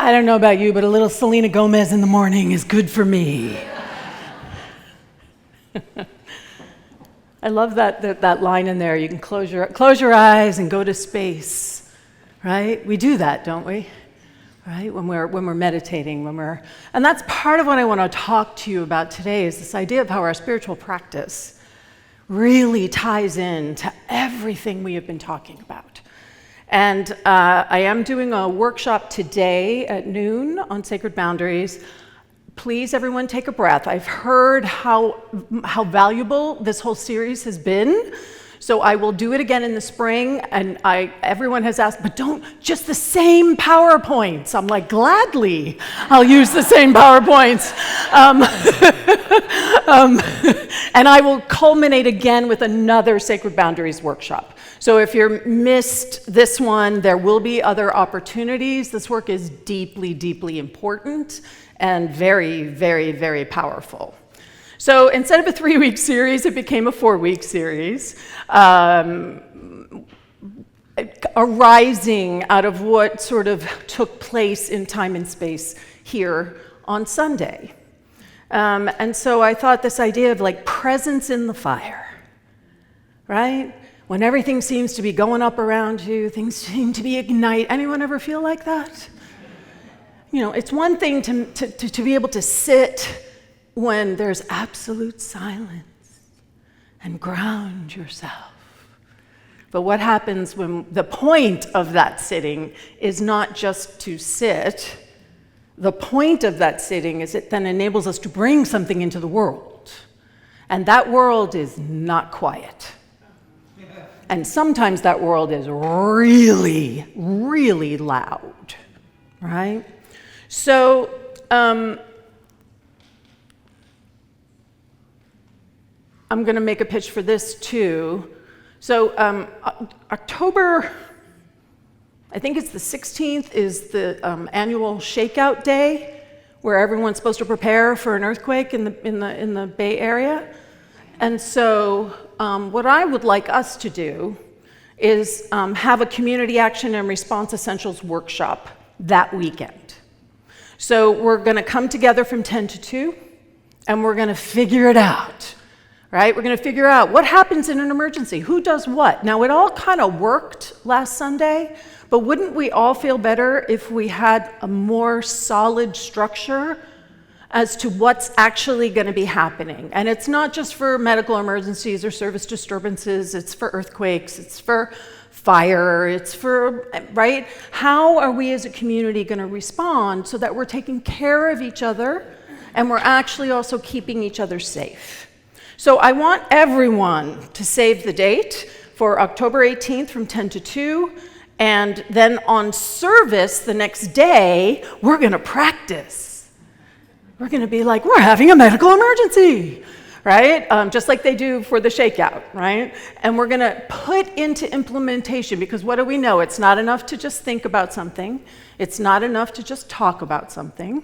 I don't know about you, but a little Selena Gomez in the morning is good for me. I love that line in there. You can close your eyes and go to space, right? We do that, don't we? Right? When we're meditating, and that's part of what I want to talk to you about today is this idea of how our spiritual practice really ties in to everything we have been talking about. And I am doing a workshop today at noon on sacred boundaries. Please, everyone, take a breath. I've heard how valuable this whole series has been. So I will do it again in the spring, and everyone has asked, but don't, just the same PowerPoints. I'm like, gladly, I'll use the same PowerPoints. And I will culminate again with another Sacred Boundaries workshop. So if you missed this one, there will be other opportunities. This work is deeply, deeply important and very, very, very powerful. So instead of a 3-week series, it became a 4-week series, arising out of what sort of took place in time and space here on Sunday. And so I thought this idea of like presence in the fire, right? When everything seems to be going up around you, things seem to be ignite. Anyone ever feel like that? You know, it's one thing to be able to sit when there's absolute silence and ground yourself. But what happens when the point of that sitting is not just to sit? The point of that sitting is it then enables us to bring something into the world. And that world is not quiet. And sometimes that world is really, really loud, right? So, I'm going to make a pitch for this too. So, October, I think it's the 16th, is the annual Shakeout Day, where everyone's supposed to prepare for an earthquake in the Bay Area. And so, what I would like us to do is have a community action and response essentials workshop that weekend. So we're going to come together from 10 to 2, and we're going to figure it out, right? We're going to figure out what happens in an emergency, who does what. Now, it all kind of worked last Sunday, but wouldn't we all feel better if we had a more solid structure as to what's actually going to be happening? And it's not just for medical emergencies or service disturbances, it's for earthquakes, it's for fire, it's for, right? How are we as a community going to respond so that we're taking care of each other and we're actually also keeping each other safe? So I want everyone to save the date for October 18th from 10 to 2, and then on service the next day, we're going to practice. We're going to be like, we're having a medical emergency, right? Just like they do for the shakeout, right? And we're going to put into implementation, because what do we know? It's not enough to just think about something. It's not enough to just talk about something.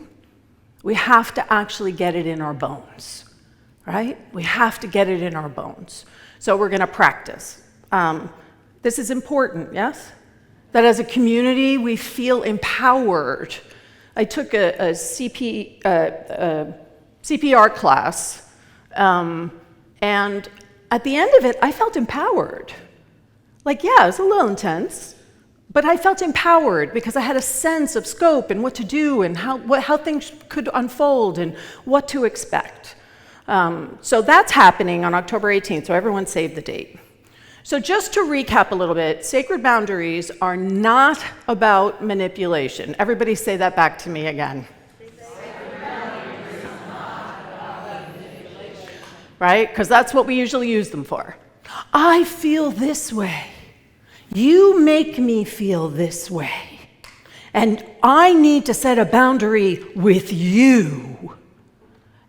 We have to actually get it in our bones, right? We have to get it in our bones. So we're going to practice. This is important, yes? That as a community, we feel empowered. I took a CPR class, and at the end of it, I felt empowered. Like, yeah, it was a little intense, but I felt empowered because I had a sense of scope and what to do and how things could unfold and what to expect. So that's happening on October 18th, so everyone save the date. So just to recap a little bit, sacred boundaries are not about manipulation. Everybody say that back to me again. Right? Because that's what we usually use them for. I feel this way. You make me feel this way. And I need to set a boundary with you.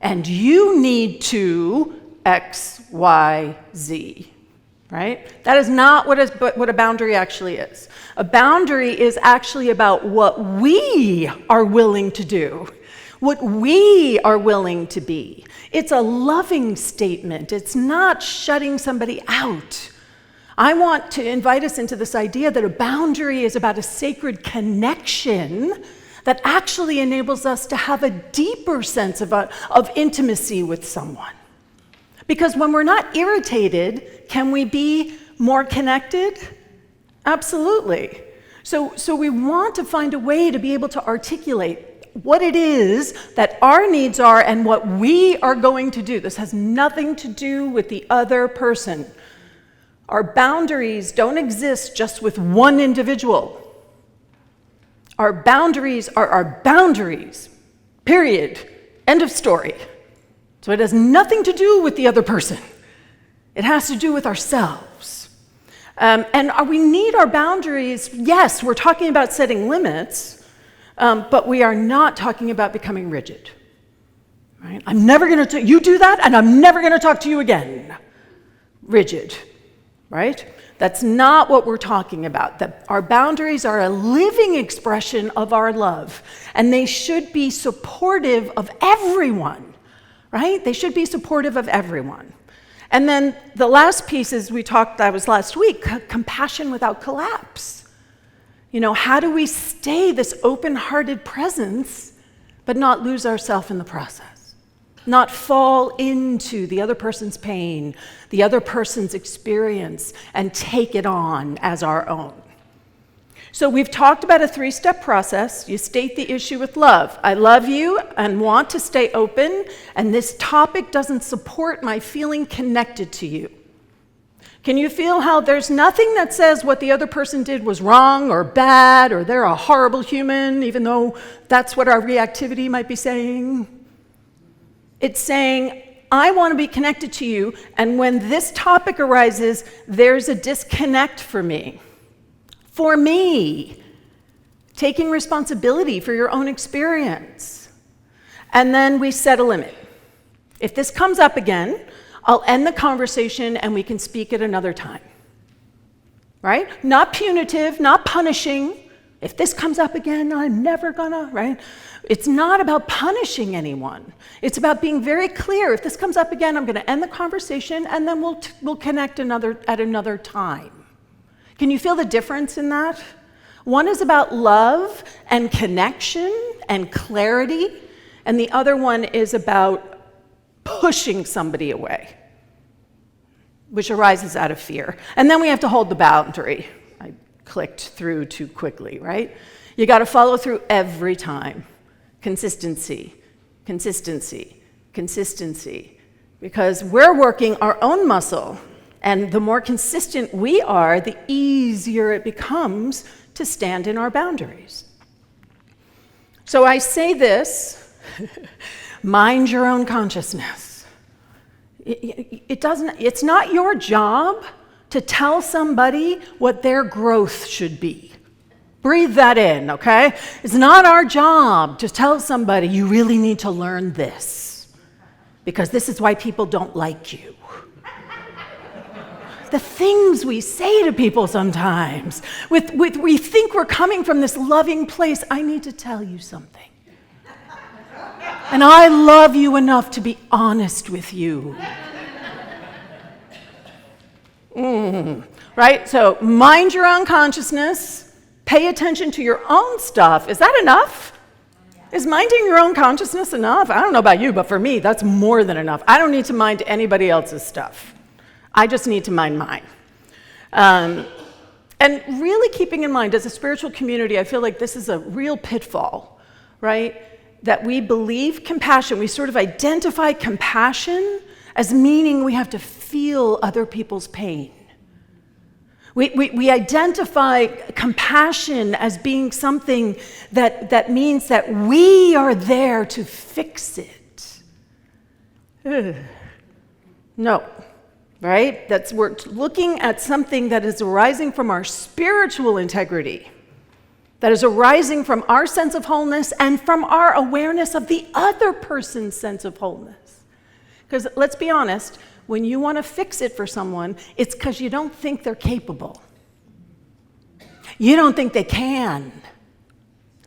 And you need to X, Y, Z. Right? That is not what a boundary actually is. A boundary is actually about what we are willing to do, what we are willing to be. It's a loving statement. It's not shutting somebody out. I want to invite us into this idea that a boundary is about a sacred connection that actually enables us to have a deeper sense of intimacy with someone. Because when we're not irritated, can we be more connected? Absolutely. So we want to find a way to be able to articulate what it is that our needs are and what we are going to do. This has nothing to do with the other person. Our boundaries don't exist just with one individual. Our boundaries are our boundaries, period. End of story. So it has nothing to do with the other person. It has to do with ourselves. And we need our boundaries. Yes, we're talking about setting limits, but we are not talking about becoming rigid. Right? I'm never going to, you do that, and I'm never going to talk to you again. Rigid, right? That's not what we're talking about. That our boundaries are a living expression of our love, and they should be supportive of everyone, right? They should be supportive of everyone. And then the last piece is that was last week, compassion without collapse. How do we stay this open-hearted presence, but not lose ourselves in the process? Not fall into the other person's pain, the other person's experience, and take it on as our own. So we've talked about a 3-step process. You state the issue with love. I love you and want to stay open, and this topic doesn't support my feeling connected to you. Can you feel how there's nothing that says what the other person did was wrong or bad, or they're a horrible human, even though that's what our reactivity might be saying? It's saying, I want to be connected to you, and when this topic arises, there's a disconnect for me. For me, taking responsibility for your own experience. And then we set a limit. If this comes up again, I'll end the conversation and we can speak at another time. Right? Not punitive, not punishing. If this comes up again, I'm never gonna, right? It's not about punishing anyone. It's about being very clear. If this comes up again, I'm gonna end the conversation and then we'll connect at another time. Can you feel the difference in that? One is about love and connection and clarity, and the other one is about pushing somebody away, which arises out of fear. And then we have to hold the boundary. I clicked through too quickly, right? You got to follow through every time. Consistency, consistency, consistency. Because we're working our own muscle, and the more consistent we are, the easier it becomes to stand in our boundaries. So I say this, mind your own consciousness. It's not your job to tell somebody what their growth should be. Breathe that in, okay? It's not our job to tell somebody, you really need to learn this, because this is why people don't like you. The things we say to people sometimes, we think we're coming from this loving place. I need to tell you something. And I love you enough to be honest with you. Right? So mind your own consciousness. Pay attention to your own stuff. Is that enough? Is minding your own consciousness enough? I don't know about you, but for me, that's more than enough. I don't need to mind anybody else's stuff. I just need to mind mine. And really keeping in mind, as a spiritual community, I feel like this is a real pitfall, right? That we believe compassion, we sort of identify compassion as meaning we have to feel other people's pain. We identify compassion as being something that means that we are there to fix it. No. Right? We're looking at something that is arising from our spiritual integrity, that is arising from our sense of wholeness and from our awareness of the other person's sense of wholeness. Because let's be honest, when you want to fix it for someone, it's because you don't think they're capable. You don't think they can.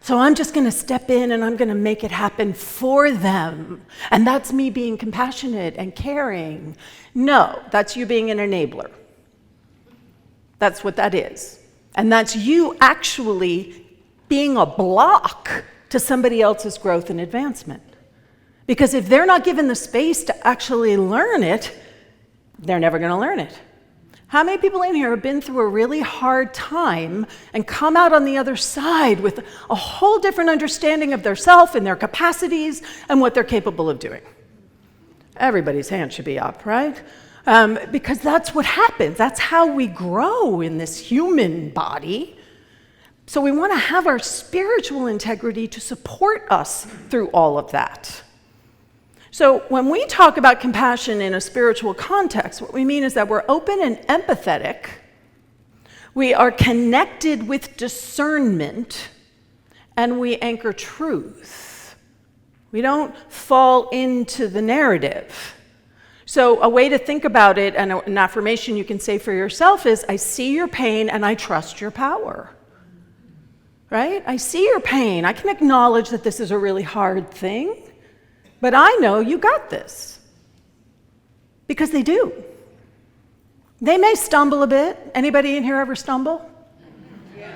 So I'm just going to step in and I'm going to make it happen for them. And that's me being compassionate and caring. No, that's you being an enabler. That's what that is. And that's you actually being a block to somebody else's growth and advancement. Because if they're not given the space to actually learn it, they're never going to learn it. How many people in here have been through a really hard time and come out on the other side with a whole different understanding of their self and their capacities and what they're capable of doing? Everybody's hand should be up, right? Because that's what happens. That's how we grow in this human body. So we want to have our spiritual integrity to support us through all of that. So when we talk about compassion in a spiritual context, what we mean is that we're open and empathetic. We are connected with discernment, and we anchor truth. We don't fall into the narrative. So a way to think about it, and an affirmation you can say for yourself is, I see your pain and I trust your power. Right? I see your pain. I can acknowledge that this is a really hard thing. But I know you got this. Because they do. They may stumble a bit. Anybody in here ever stumble? Yeah.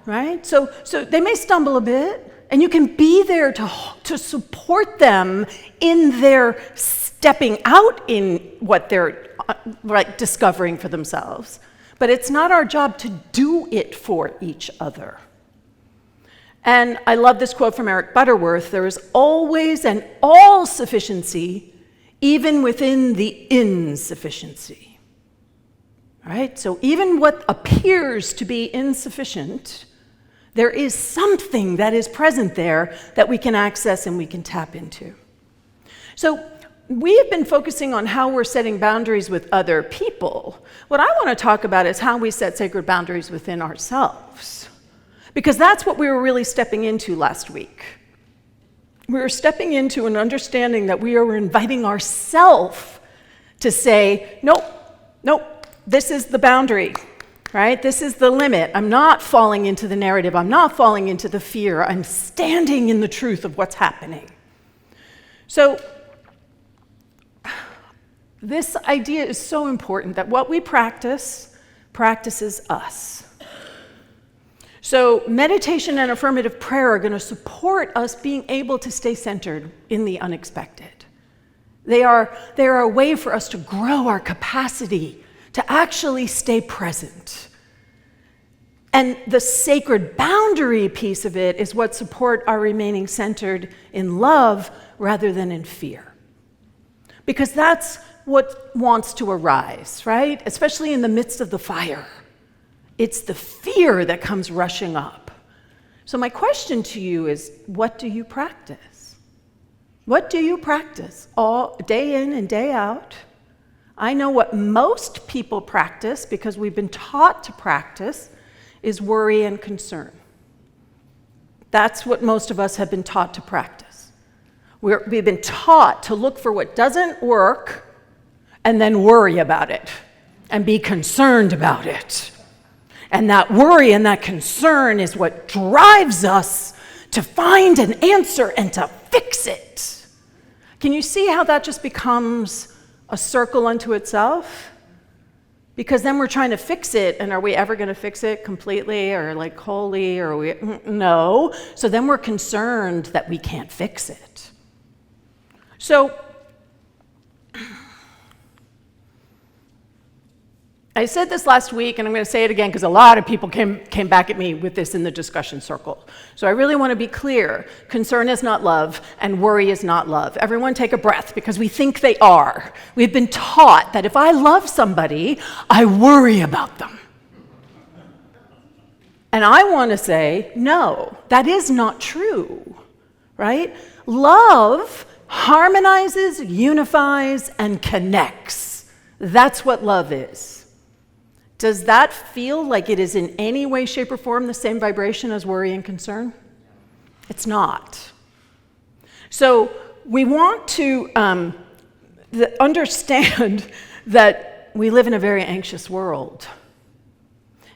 Right? So they may stumble a bit, and you can be there to support them in their stepping out in what they're discovering for themselves. But it's not our job to do it for each other. And I love this quote from Eric Butterworth: there is always an all sufficiency, even within the insufficiency. Right? So even what appears to be insufficient, there is something that is present there that we can access and we can tap into. So we have been focusing on how we're setting boundaries with other people. What I want to talk about is how we set sacred boundaries within ourselves. Because that's what we were really stepping into last week. We were stepping into an understanding that we are inviting ourselves to say, nope, this is the boundary, right? This is the limit. I'm not falling into the narrative. I'm not falling into the fear. I'm standing in the truth of what's happening. So this idea is so important that what we practice practices us. So meditation and affirmative prayer are going to support us being able to stay centered in the unexpected. They are a way for us to grow our capacity to actually stay present. And the sacred boundary piece of it is what support our remaining centered in love rather than in fear. Because that's what wants to arise, right? Especially in the midst of the fire. It's the fear that comes rushing up. So my question to you is, what do you practice? What do you practice all day in and day out? I know what most people practice, because we've been taught to practice, is worry and concern. That's what most of us have been taught to practice. We've been taught to look for what doesn't work and then worry about it and be concerned about it. And that worry and that concern is what drives us to find an answer and to fix it. Can you see how that just becomes a circle unto itself? Because then we're trying to fix it, and are we ever going to fix it completely or like wholly? No. So then we're concerned that we can't fix it. So I said this last week, and I'm going to say it again because a lot of people came back at me with this in the discussion circle. So I really want to be clear. Concern is not love, and worry is not love. Everyone take a breath, because we think they are. We've been taught that if I love somebody, I worry about them. And I want to say, no, that is not true, right? Love harmonizes, unifies, and connects. That's what love is. Does that feel like it is in any way, shape, or form the same vibration as worry and concern? It's not. So we want to understand that we live in a very anxious world.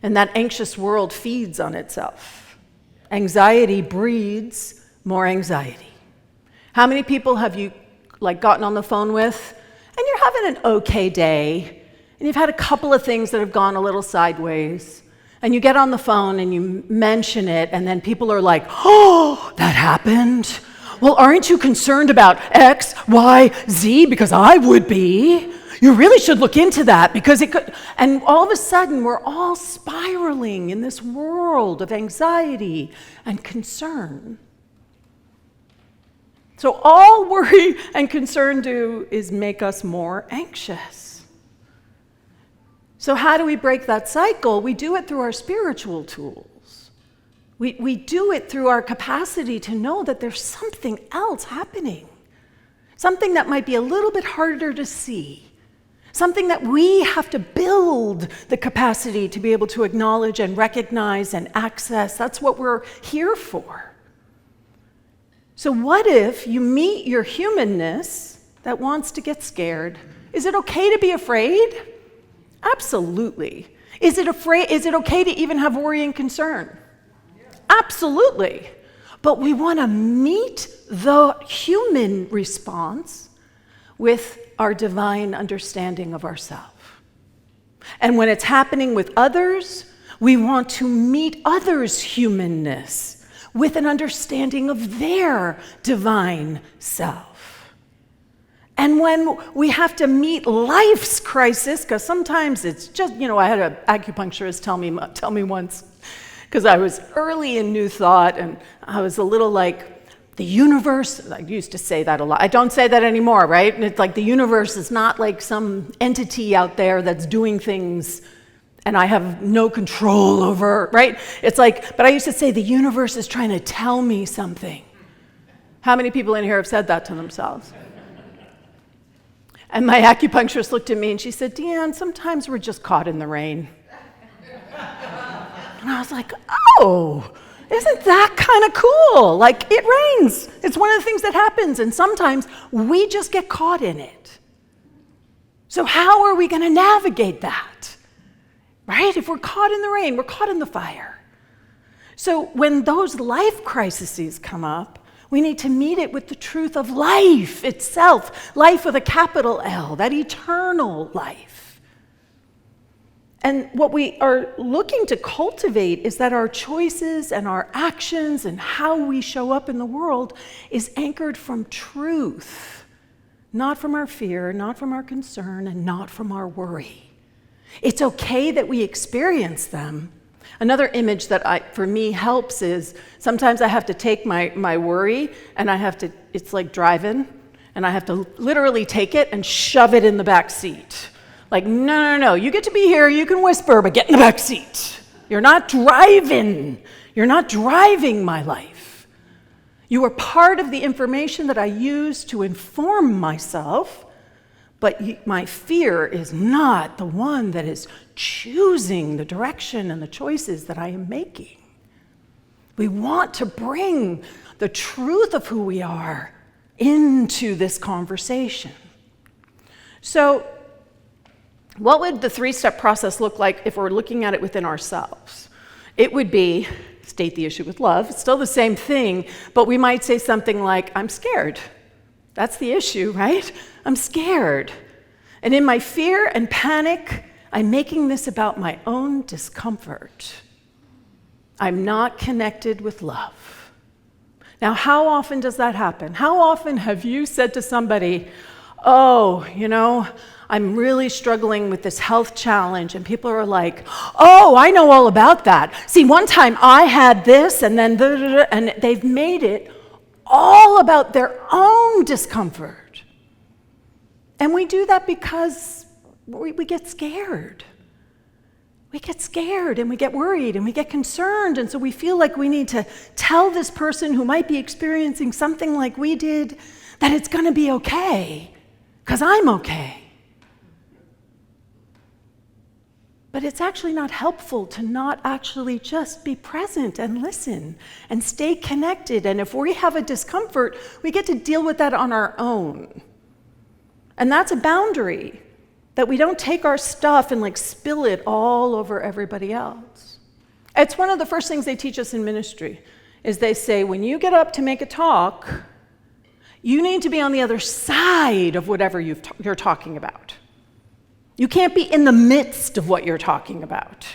And that anxious world feeds on itself. Anxiety breeds more anxiety. How many people have you gotten on the phone with, and you're having an okay day, and you've had a couple of things that have gone a little sideways, And you get on the phone and you mention it, and then people are like, oh, that happened? Well, aren't you concerned about X, Y, Z? Because I would be. You really should look into that because it could. And all of a sudden, we're all spiraling in this world of anxiety and concern. So all worry and concern do is make us more anxious. So how do we break that cycle? We do it through our spiritual tools. We do it through our capacity to know that there's something else happening, something that might be a little bit harder to see, something that we have to build the capacity to be able to acknowledge and recognize and access. That's what we're here for. So what if you meet your humanness that wants to get scared? Is it okay to be afraid? Absolutely. Is it okay to even have worry and concern? Absolutely. But we want to meet the human response with our divine understanding of ourselves. And when it's happening with others, we want to meet others' humanness with an understanding of their divine self. And when we have to meet life's crisis, because sometimes it's just, I had an acupuncturist tell me once, because I was early in New Thought, and I was a little like, the universe, I used to say that a lot. I don't say that anymore, right? And it's like the universe is not like some entity out there that's doing things and I have no control over, right? It's like, but I used to say the universe is trying to tell me something. How many people in here have said that to themselves? And my acupuncturist looked at me and she said, Deanne, sometimes we're just caught in the rain. And I was like, oh, isn't that kind of cool? Like, it rains. It's one of the things that happens, and sometimes we just get caught in it. So how are we going to navigate that? Right? If we're caught in the rain, we're caught in the fire. So when those life crises come up, we need to meet it with the truth of life itself, life with a capital L, that eternal life. And what we are looking to cultivate is that our choices and our actions and how we show up in the world is anchored from truth, not from our fear, not from our concern, and not from our worry. It's okay that we experience them. Another image that for me helps is sometimes I have to take my worry and it's like driving, and I have to literally take it and shove it in the back seat. Like, no, you get to be here, you can whisper, but get in the back seat. You're not driving. You're not driving my life. You are part of the information that I use to inform myself, but my fear is not the one that is choosing the direction and the choices that I am making. We want to bring the truth of who we are into this conversation. So, what would the 3-step process look like if we're looking at it within ourselves? It would be, state the issue with love. It's still the same thing, but we might say something like, I'm scared. That's the issue, right? I'm scared. And in my fear and panic, I'm making this about my own discomfort. I'm not connected with love. Now, how often does that happen? How often have you said to somebody, oh, I'm really struggling with this health challenge, and people are like, oh, I know all about that. See, one time I had this, and then and they've made it all about their own discomfort. And we do that because we get scared. We get scared and we get worried and we get concerned, and so we feel like we need to tell this person who might be experiencing something like we did that it's going to be okay, because I'm okay. But it's actually not helpful to not actually just be present and listen and stay connected. And if we have a discomfort, we get to deal with that on our own. And that's a boundary, that we don't take our stuff and spill it all over everybody else. It's one of the first things they teach us in ministry, is they say, when you get up to make a talk, you need to be on the other side of whatever you're talking about. You can't be in the midst of what you're talking about.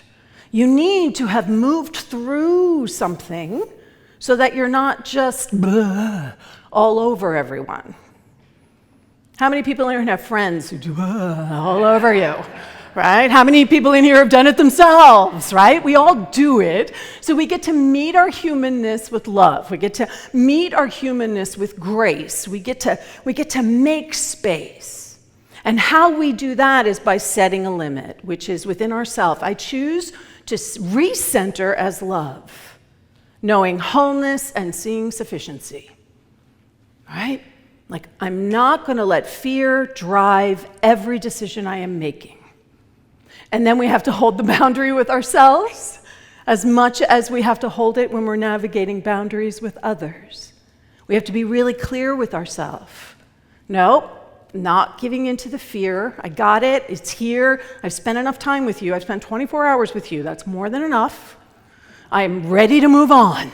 You need to have moved through something so that you're not just all over everyone. How many people in here have friends who do all over you, right? How many people in here have done it themselves, right? We all do it. So we get to meet our humanness with love. We get to meet our humanness with grace. We get to make space. And how we do that is by setting a limit, which is within ourselves. I choose to recenter as love, knowing wholeness and seeing sufficiency, right? Like, I'm not going to let fear drive every decision I am making. And then we have to hold the boundary with ourselves as much as we have to hold it when we're navigating boundaries with others. We have to be really clear with ourselves. No, not giving into the fear. I got it. It's here. I've spent enough time with you. I've spent 24 hours with you. That's more than enough. I'm ready to move on.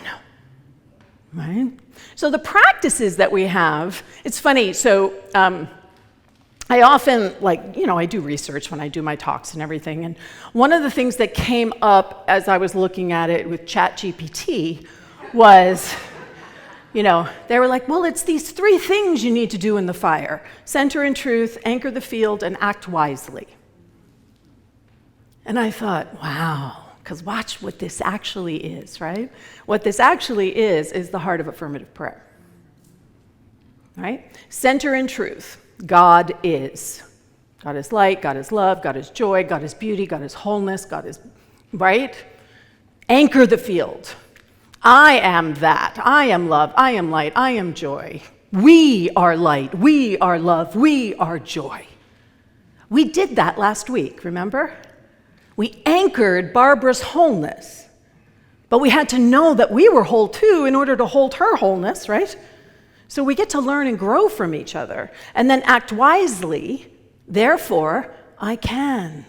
Right? So the practices that we have, it's funny. So I often, I do research when I do my talks and everything. And one of the things that came up as I was looking at it with ChatGPT was, they were like, well, it's these 3 things you need to do in the fire: center in truth, anchor the field, and act wisely. And I thought, wow. Because watch what this actually is, right? What this actually is the heart of affirmative prayer, right? Center in truth. God is. God is light, God is love, God is joy, God is beauty, God is wholeness, God is, right? Anchor the field. I am that. I am love. I am light. I am joy. We are light. We are love. We are joy. We did that last week, remember? We anchored Barbara's wholeness, but we had to know that we were whole too in order to hold her wholeness, right? So we get to learn and grow from each other and then act wisely. Therefore, I can.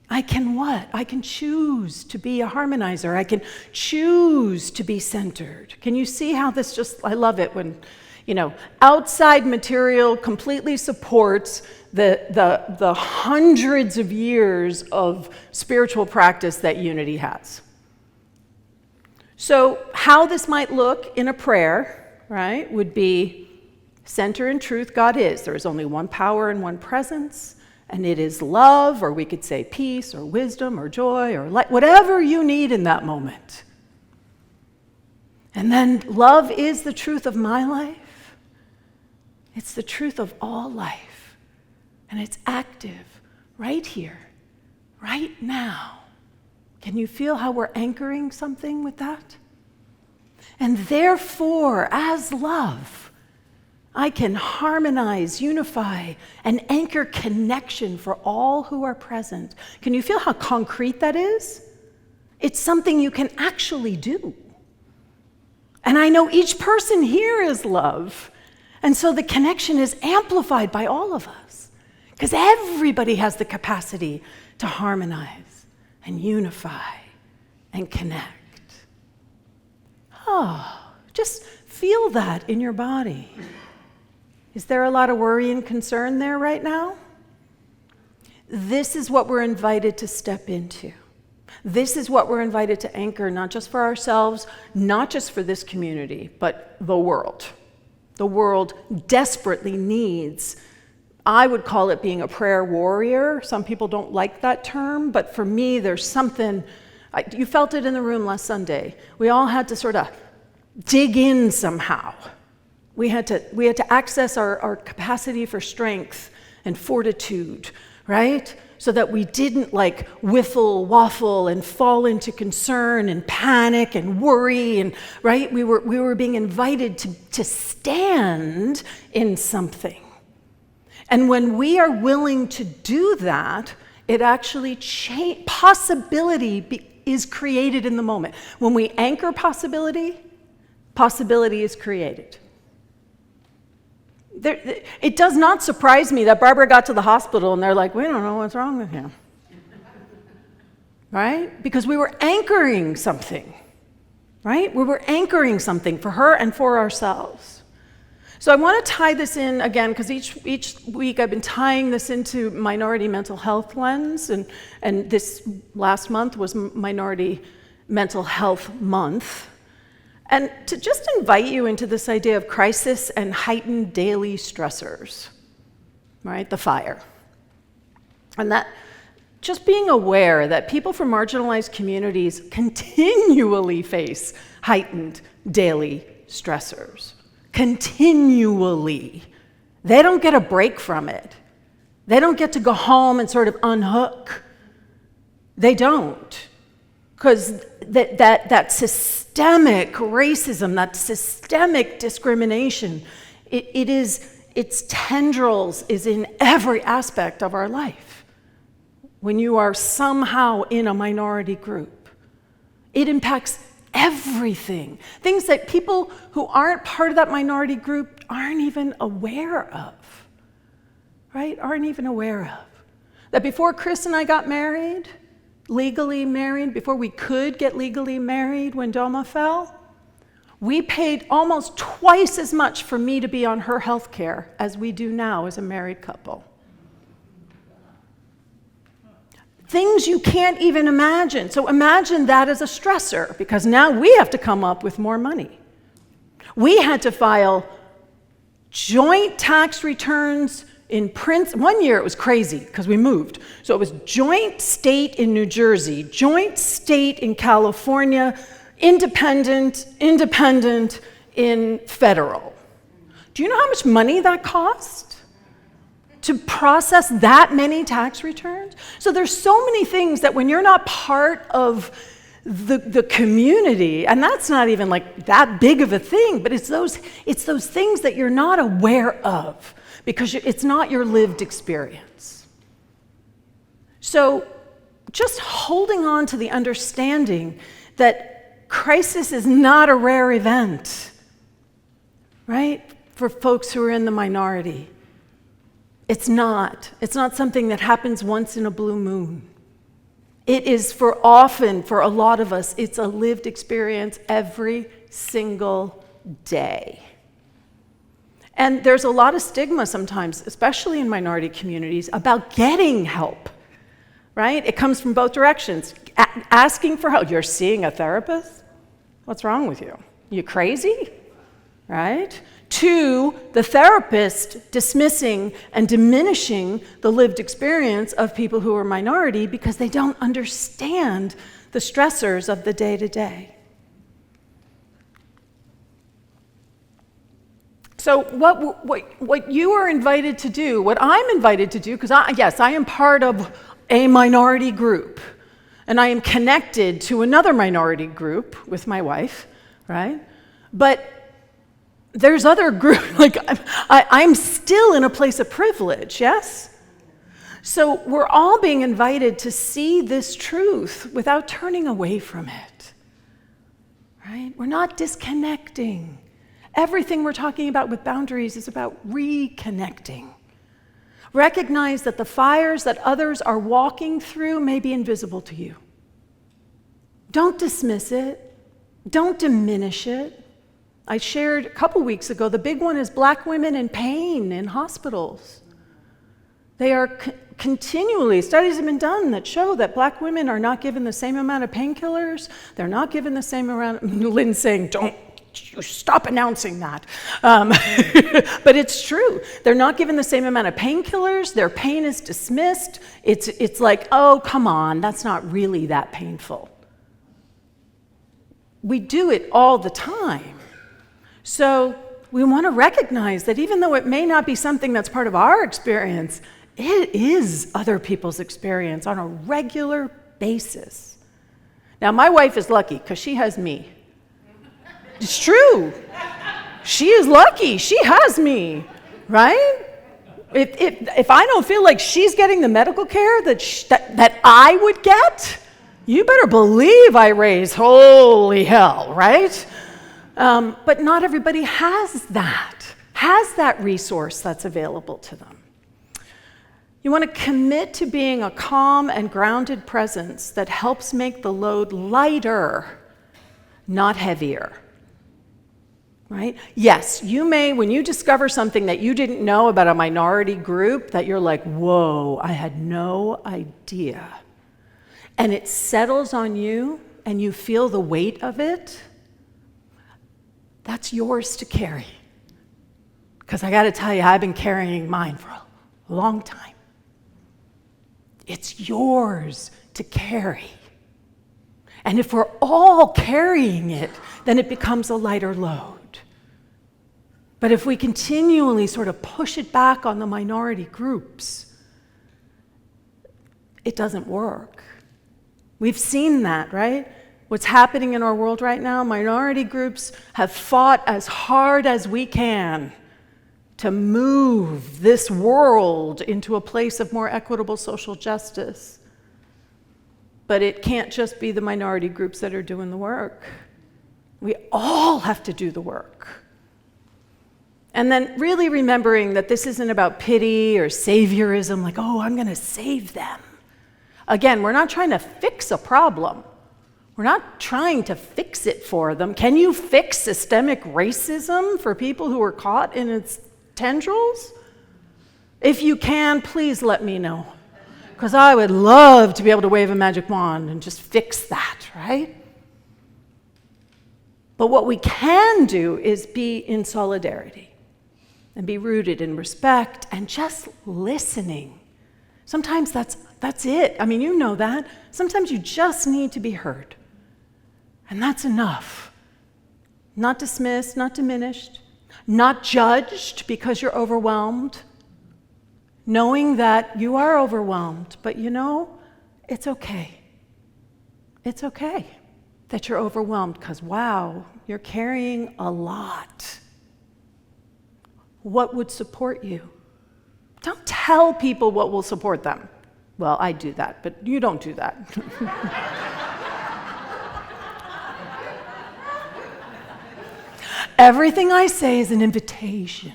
I can what? I can choose to be a harmonizer. I can choose to be centered. Can you see how this I love it when, outside material completely supports the hundreds of years of spiritual practice that Unity has. So how this might look in a prayer, right, would be center in truth, God is. There is only one power and one presence, and it is love, or we could say peace, or wisdom, or joy, or light, whatever you need in that moment. And then love is the truth of my life. It's the truth of all life. And it's active right here, right now. Can you feel how we're anchoring something with that? And therefore, as love, I can harmonize, unify, and anchor connection for all who are present. Can you feel how concrete that is? It's something you can actually do. And I know each person here is love. And so the connection is amplified by all of us. Because everybody has the capacity to harmonize and unify and connect. Oh, just feel that in your body. Is there a lot of worry and concern there right now? This is what we're invited to step into. This is what we're invited to anchor, not just for ourselves, not just for this community, but the world. The world desperately needs, I would call it being a prayer warrior. Some people don't like that term, but for me, there's something, you felt it in the room last Sunday. We all had to sort of dig in somehow. We had to access our capacity for strength and fortitude, right? So that we didn't whiffle, waffle, and fall into concern and panic and worry, and right? We were being invited to stand in something. And when we are willing to do that, it actually possibility is created in the moment. When we anchor possibility is created. It does not surprise me that Barbara got to the hospital and they're like, we don't know what's wrong with him. Right? Because we were anchoring something. Right? We were anchoring something for her and for ourselves. So I want to tie this in again, because each week I've been tying this into Minority Mental Health Lens, and this last month was Minority Mental Health Month. And to just invite you into this idea of crisis and heightened daily stressors, right? The fire. And that just being aware that people from marginalized communities continually face heightened daily stressors. Continually. They don't get a break from it. They don't get to go home and sort of unhook. They don't. Because that systemic racism, that systemic discrimination, its tendrils is in every aspect of our life. When you are somehow in a minority group, it impacts everything. Things that people who aren't part of that minority group aren't even aware of, right? Aren't even aware of. That before Chris and I got married, legally married, before we could get legally married when Doma fell, we paid almost twice as much for me to be on her health care as we do now as a married couple. Things you can't even imagine. So imagine that as a stressor, because now we have to come up with more money. We had to file joint tax returns in Prince. One year it was crazy because we moved. So it was joint state in New Jersey, joint state in California, independent in federal. Do you know how much money that cost to process that many tax returns? So there's so many things that when you're not part of the community, and that's not even like that big of a thing, but it's those things that you're not aware of because it's not your lived experience. So just holding on to the understanding that crisis is not a rare event, right? For folks who are in the minority. It's not something that happens once in a blue moon. It is for a lot of us, it's a lived experience every single day. And there's a lot of stigma sometimes, especially in minority communities, about getting help, right? It comes from both directions. Asking for help. You're seeing a therapist? What's wrong with you? You crazy? Right? 2, the therapist dismissing and diminishing the lived experience of people who are minority because they don't understand the stressors of the day-to-day. So what you are invited to do, what I'm invited to do, because I am part of a minority group, and I am connected to another minority group with my wife, right? But there's other groups, like I'm still in a place of privilege, yes? So we're all being invited to see this truth without turning away from it, right? We're not disconnecting. Everything we're talking about with boundaries is about reconnecting. Recognize that the fires that others are walking through may be invisible to you. Don't dismiss it. Don't diminish it. I shared a couple weeks ago, the big one is Black women in pain in hospitals. They are continually, studies have been done that show that Black women are not given the same amount of painkillers. They're not given the same amount. Lynn's saying, don't you stop announcing that. But it's true. They're not given the same amount of painkillers. Their pain is dismissed. It's like, oh, come on, that's not really that painful. We do it all the time. So we want to recognize that even though it may not be something that's part of our experience, it is other people's experience on a regular basis. Now, my wife is lucky because she has me. It's true. She is lucky. She has me, right? If I don't feel like she's getting the medical care that I would get, you better believe I raise holy hell, right? But not everybody has that resource that's available to them. You want to commit to being a calm and grounded presence that helps make the load lighter, not heavier. right? Yes, you may, when you discover something that you didn't know about a minority group, that you're like, whoa, I had no idea. And it settles on you and you feel the weight of it, that's yours to carry. Because I got to tell you, I've been carrying mine for a long time. It's yours to carry. And if we're all carrying it, then it becomes a lighter load. But if we continually sort of push it back on the minority groups, it doesn't work. We've seen that, right? What's happening in our world right now, minority groups have fought as hard as we can to move this world into a place of more equitable social justice. But it can't just be the minority groups that are doing the work. We all have to do the work. And then really remembering that this isn't about pity or saviorism, like, oh, I'm going to save them. Again, we're not trying to fix a problem. We're not trying to fix it for them. Can you fix systemic racism for people who are caught in its tendrils? If you can, please let me know. Because I would love to be able to wave a magic wand and just fix that, right? But what we can do is be in solidarity and be rooted in respect and just listening. Sometimes that's it. I mean, you know that. Sometimes you just need to be heard. And that's enough. Not dismissed, not diminished, not judged because you're overwhelmed. Knowing that you are overwhelmed, but you know, it's okay. It's okay that you're overwhelmed because, wow, you're carrying a lot. What would support you? Don't tell people what will support them. Well, I do that, but you don't do that. Everything I say is an invitation.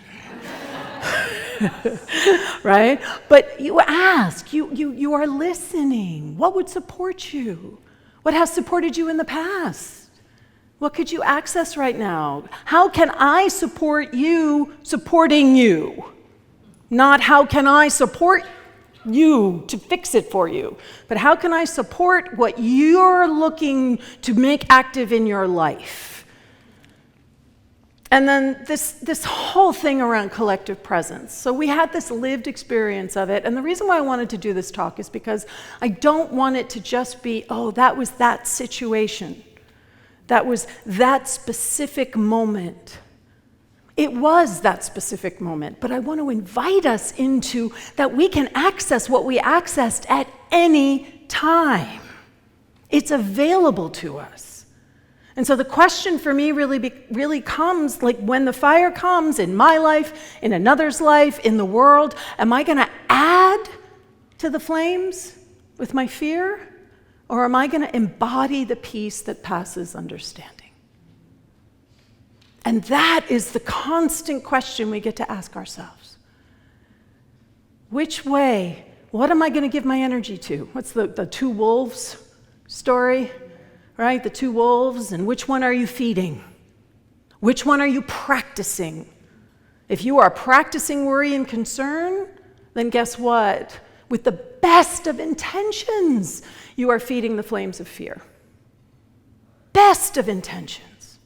Right? But you ask, you are listening. What would support you? What has supported you in the past? What could you access right now? How can I support you supporting you? Not how can I support you to fix it for you, but how can I support what you're looking to make active in your life? And then this whole thing around collective presence. So we had this lived experience of it, and the reason why I wanted to do this talk is because I don't want it to just be, oh, that was that situation. That was that specific moment. It was that specific moment, but I want to invite us into that we can access what we accessed at any time. It's available to us. And so the question for me really comes, like, when the fire comes in my life, in another's life, in the world, am I going to add to the flames with my fear? Or am I going to embody the peace that passes understanding? And that is the constant question we get to ask ourselves. Which way? What am I going to give my energy to? What's the two wolves story? Right? The two wolves, and which one are you feeding? Which one are you practicing? If you are practicing worry and concern, then guess what? With the best of intentions, you are feeding the flames of fear. Best of intentions.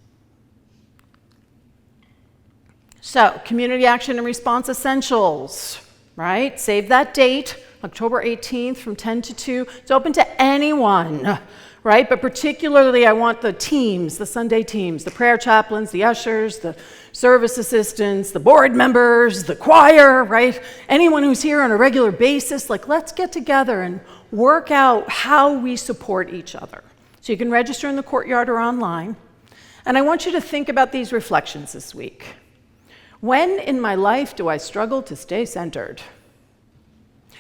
So, community action and response essentials, right? Save that date, October 18th from 10 to 2. It's open to anyone. Right? But particularly I want the teams, the Sunday teams, the prayer chaplains, the ushers, the service assistants, the board members, the choir, right? Anyone who's here on a regular basis, like, let's get together and work out how we support each other. So you can register in the courtyard or online. And I want you to think about these reflections this week. When in my life do I struggle to stay centered?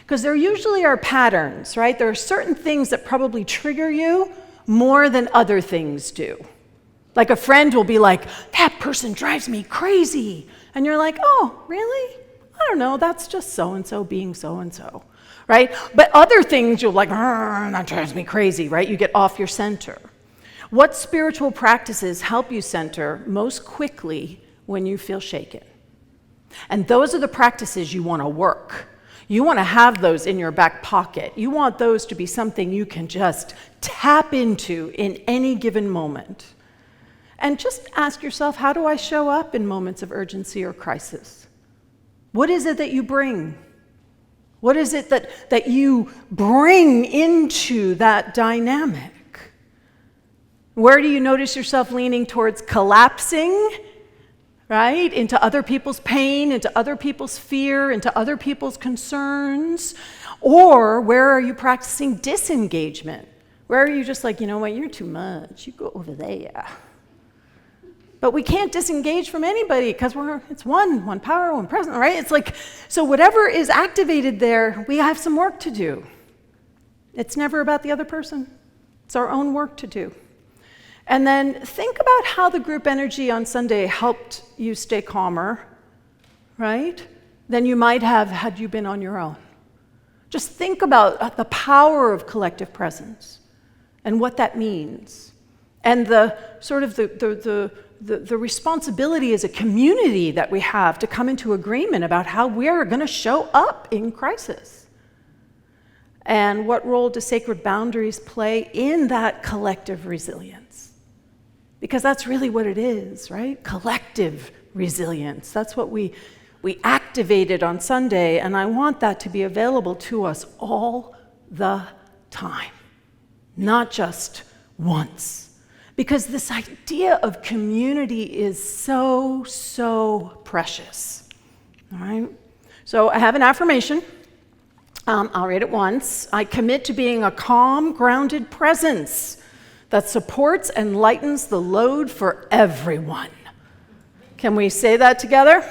Because there usually are patterns, right? There are certain things that probably trigger you more than other things do. Like a friend will be like, that person drives me crazy. And you're like, oh, really? I don't know, that's just so-and-so being so-and-so, right? But other things you're like, that drives me crazy, right? You get off your center. What spiritual practices help you center most quickly when you feel shaken? And those are the practices you want to work. You want to have those in your back pocket. You want those to be something you can just tap into in any given moment. And just ask yourself, how do I show up in moments of urgency or crisis? What is it that you bring? What is it that you bring into that dynamic? Where do you notice yourself leaning towards collapsing, right? Into other people's pain, into other people's fear, into other people's concerns? Or where are you practicing disengagement? Where are you just like, you know what, you're too much, you go over there. But we can't disengage from anybody because it's one power, one presence, right? It's like, so whatever is activated there, we have some work to do. It's never about the other person. It's our own work to do. And then think about how the group energy on Sunday helped you stay calmer, right? Than you might have had you been on your own. Just think about the power of collective presence and what that means. And the sort of the responsibility as a community that we have to come into agreement about how we're going to show up in crisis. And what role do sacred boundaries play in that collective resilience? Because that's really what it is, right? Collective resilience. That's what we activated on Sunday, and I want that to be available to us all the time, not just once. Because this idea of community is so precious, all right? So I have an affirmation. I'll read it once. I commit to being a calm, grounded presence that supports and lightens the load for everyone. Can we say that together?